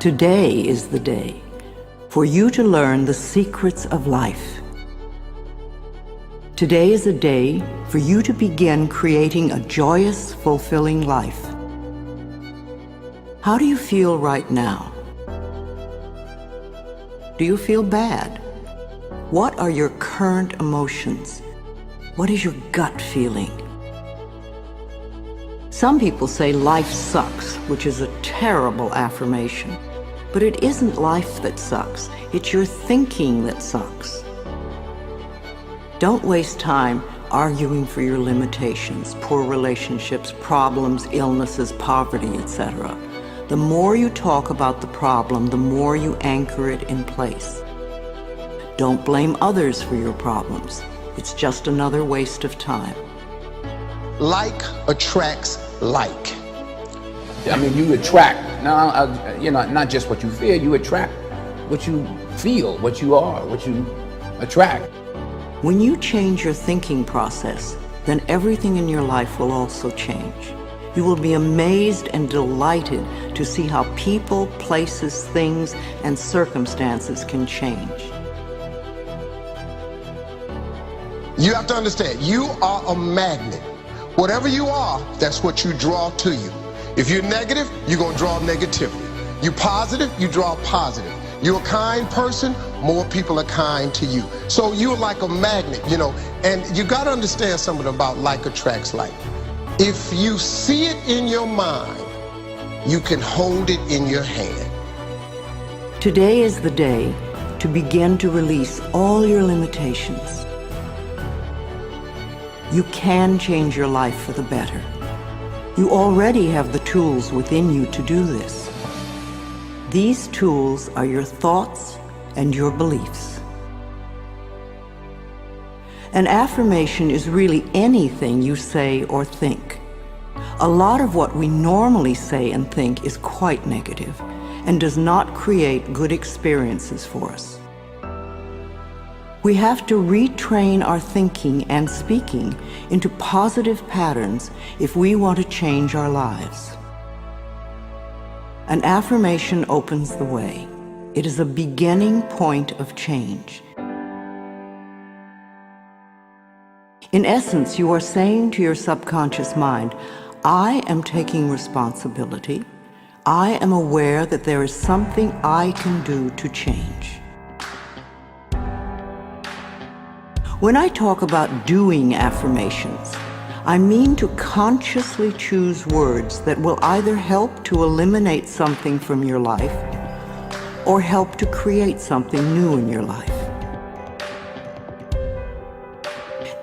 Today is the day for you to learn the secrets of life. Today is a day for you to begin creating a joyous, fulfilling life. How do you feel right now? Do you feel bad? What are your current emotions? What is your gut feeling? Some people say life sucks, which is a terrible affirmation. But it isn't life that sucks, it's your thinking that sucks. Don't waste time arguing for your limitations, poor relationships, problems, illnesses, poverty, etc. The more you talk about the problem, the more you anchor it in place. Don't blame others for your problems. It's just another waste of time. Like attracts like. I mean, you attract, not just what you feel, you attract what you feel, what you are, what you attract. When you change your thinking process, then everything in your life will also change. You will be amazed and delighted to see how people, places, things, and circumstances can change. You have to understand, you are a magnet. Whatever you are, that's what you draw to you. If you're negative, you're going to draw negativity. You're positive, you draw positive. You're a kind person, more people are kind to you. So you're like a magnet, and you got to understand something about like attracts like. If you see it in your mind, you can hold it in your hand. Today is the day to begin to release all your limitations. You can change your life for the better. You already have the tools within you to do this. These tools are your thoughts and your beliefs. An affirmation is really anything you say or think. A lot of what we normally say and think is quite negative and does not create good experiences for us. We have to retrain our thinking and speaking into positive patterns if we want to change our lives. An affirmation opens the way. It is a beginning point of change. In essence, you are saying to your subconscious mind, I am taking responsibility. I am aware that there is something I can do to change. When I talk about doing affirmations, I mean to consciously choose words that will either help to eliminate something from your life or help to create something new in your life.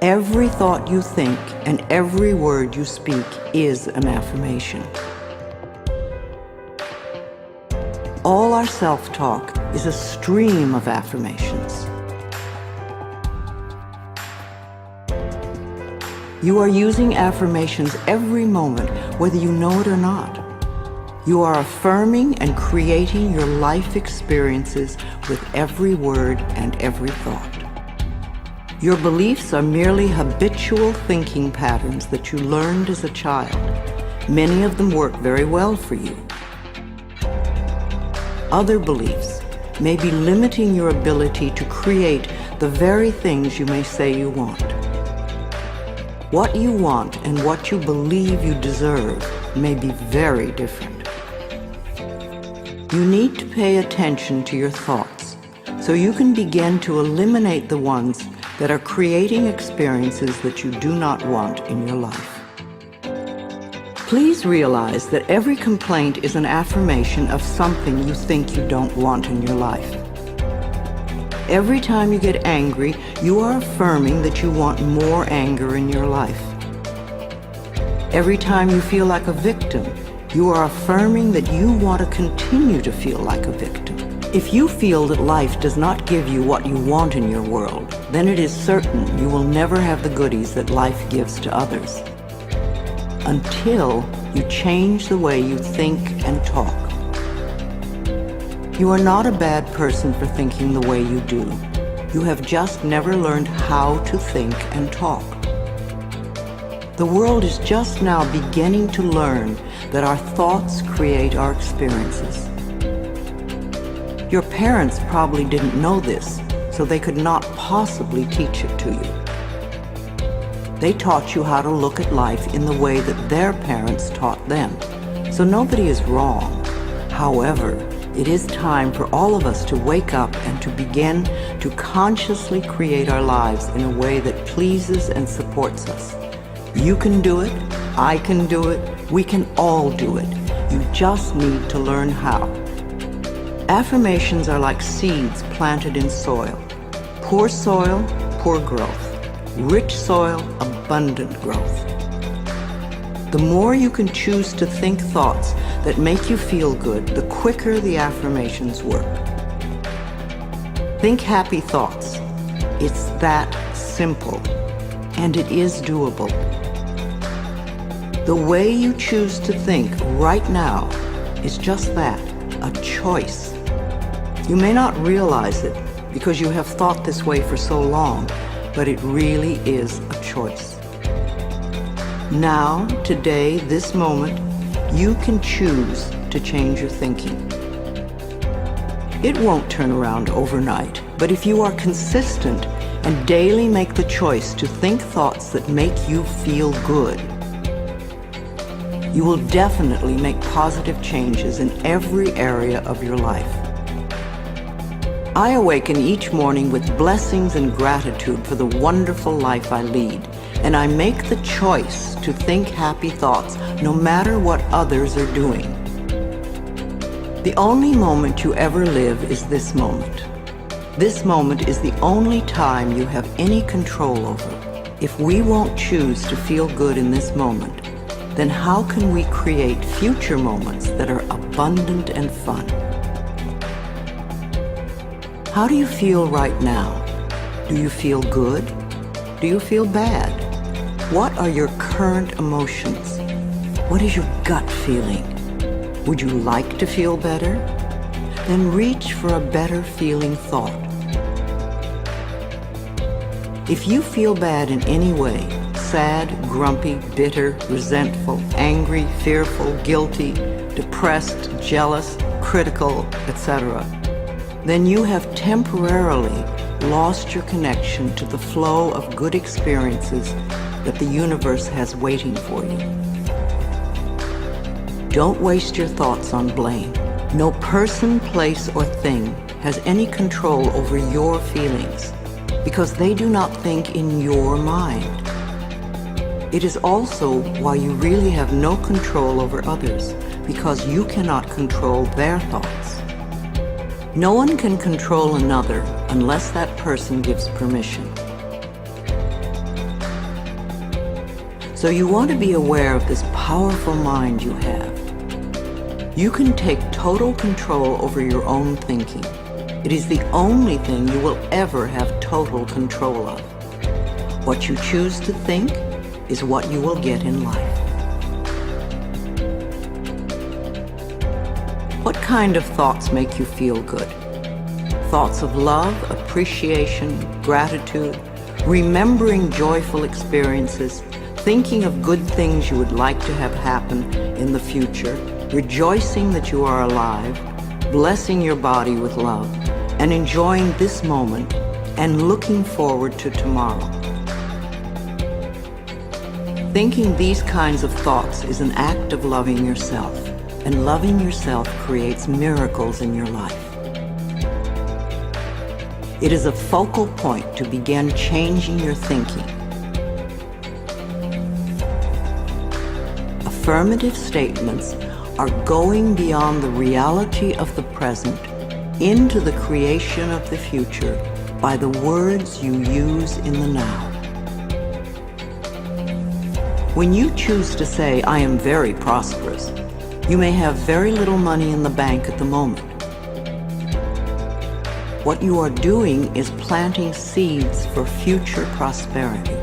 Every thought you think and every word you speak is an affirmation. All our self-talk is a stream of affirmations. You are using affirmations every moment, whether you know it or not. You are affirming and creating your life experiences with every word and every thought. Your beliefs are merely habitual thinking patterns that you learned as a child. Many of them work very well for you. Other beliefs may be limiting your ability to create the very things you may say you want. What you want and what you believe you deserve may be very different. You need to pay attention to your thoughts so you can begin to eliminate the ones that are creating experiences that you do not want in your life. Please realize that every complaint is an affirmation of something you think you don't want in your life. Every time you get angry, you are affirming that you want more anger in your life. Every time you feel like a victim, you are affirming that you want to continue to feel like a victim. If you feel that life does not give you what you want in your world, then it is certain you will never have the goodies that life gives to others. Until you change the way you think and talk. You are not a bad person for thinking the way you do. You have just never learned how to think and talk. The world is just now beginning to learn that our thoughts create our experiences. Your parents probably didn't know this, so they could not possibly teach it to you. They taught you how to look at life in the way that their parents taught them, so nobody is wrong. However, it is time for all of us to wake up and to begin to consciously create our lives in a way that pleases and supports us. You can do it, I can do it, we can all do it. You just need to learn how. Affirmations are like seeds planted in soil. Poor soil, poor growth. Rich soil, abundant growth. The more you can choose to think thoughts that make you feel good, the quicker the affirmations work. Think happy thoughts. It's that simple, and it is doable. The way you choose to think right now is just that, a choice. You may not realize it because you have thought this way for so long, but it really is a choice. Now, today, this moment, you can choose to change your thinking. It won't turn around overnight, but if you are consistent and daily make the choice to think thoughts that make you feel good, you will definitely make positive changes in every area of your life. I awaken each morning with blessings and gratitude for the wonderful life I lead, and I make the choice to think happy thoughts no matter what others are doing. The only moment you ever live is this moment. This moment is the only time you have any control over. If we won't choose to feel good in this moment, then how can we create future moments that are abundant and fun? How do you feel right now? Do you feel good? Do you feel bad? What are your current emotions? What is your gut feeling? Would you like to feel better? Then reach for a better feeling thought. If you feel bad in any way, sad, grumpy, bitter, resentful, angry, fearful, guilty, depressed, jealous, critical, etc., then you have temporarily lost your connection to the flow of good experiences that the universe has waiting for you. Don't waste your thoughts on blame. No person, place, or thing has any control over your feelings because they do not think in your mind. It is also why you really have no control over others, because you cannot control their thoughts. No one can control another unless that person gives permission. So you want to be aware of this powerful mind you have. You can take total control over your own thinking. It is the only thing you will ever have total control of. What you choose to think is what you will get in life. What kind of thoughts make you feel good? Thoughts of love, appreciation, gratitude, remembering joyful experiences, thinking of good things you would like to have happen in the future, rejoicing that you are alive, blessing your body with love, and enjoying this moment and looking forward to tomorrow. Thinking these kinds of thoughts is an act of loving yourself, and loving yourself creates miracles in your life. It is a focal point to begin changing your thinking. Affirmative statements are going beyond the reality of the present into the creation of the future by the words you use in the now. When you choose to say, "I am very prosperous," you may have very little money in the bank at the moment. What you are doing is planting seeds for future prosperity.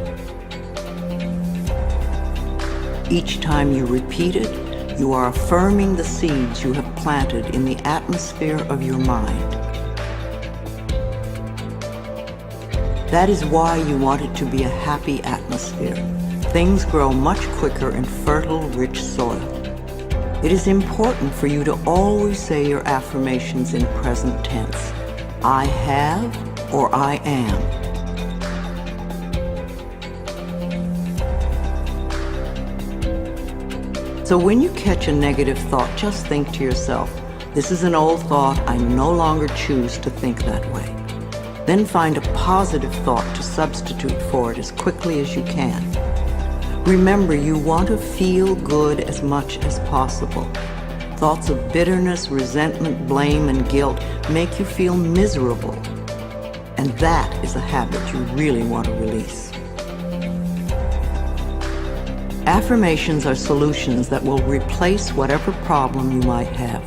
Each time you repeat it, you are affirming the seeds you have planted in the atmosphere of your mind. That is why you want it to be a happy atmosphere. Things grow much quicker in fertile, rich soil. It is important for you to always say your affirmations in present tense. I have or I am. So when you catch a negative thought, just think to yourself, this is an old thought, I no longer choose to think that way. Then find a positive thought to substitute for it as quickly as you can. Remember, you want to feel good as much as possible. Thoughts of bitterness, resentment, blame, and guilt make you feel miserable. And that is a habit you really want to release. Affirmations are solutions that will replace whatever problem you might have.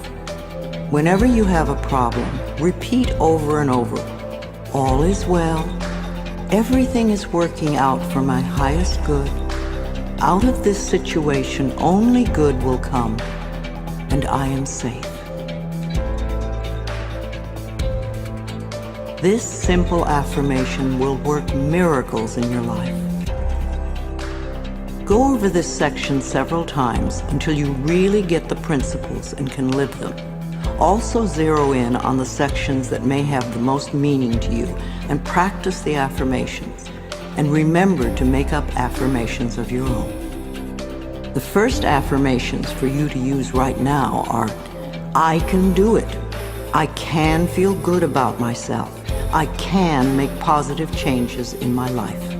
Whenever you have a problem, repeat over and over, all is well, everything is working out for my highest good, out of this situation only good will come, and I am safe. This simple affirmation will work miracles in your life. Go over this section several times until you really get the principles and can live them. Also zero in on the sections that may have the most meaning to you and practice the affirmations. And remember to make up affirmations of your own. The first affirmations for you to use right now are, I can do it. I can feel good about myself. I can make positive changes in my life.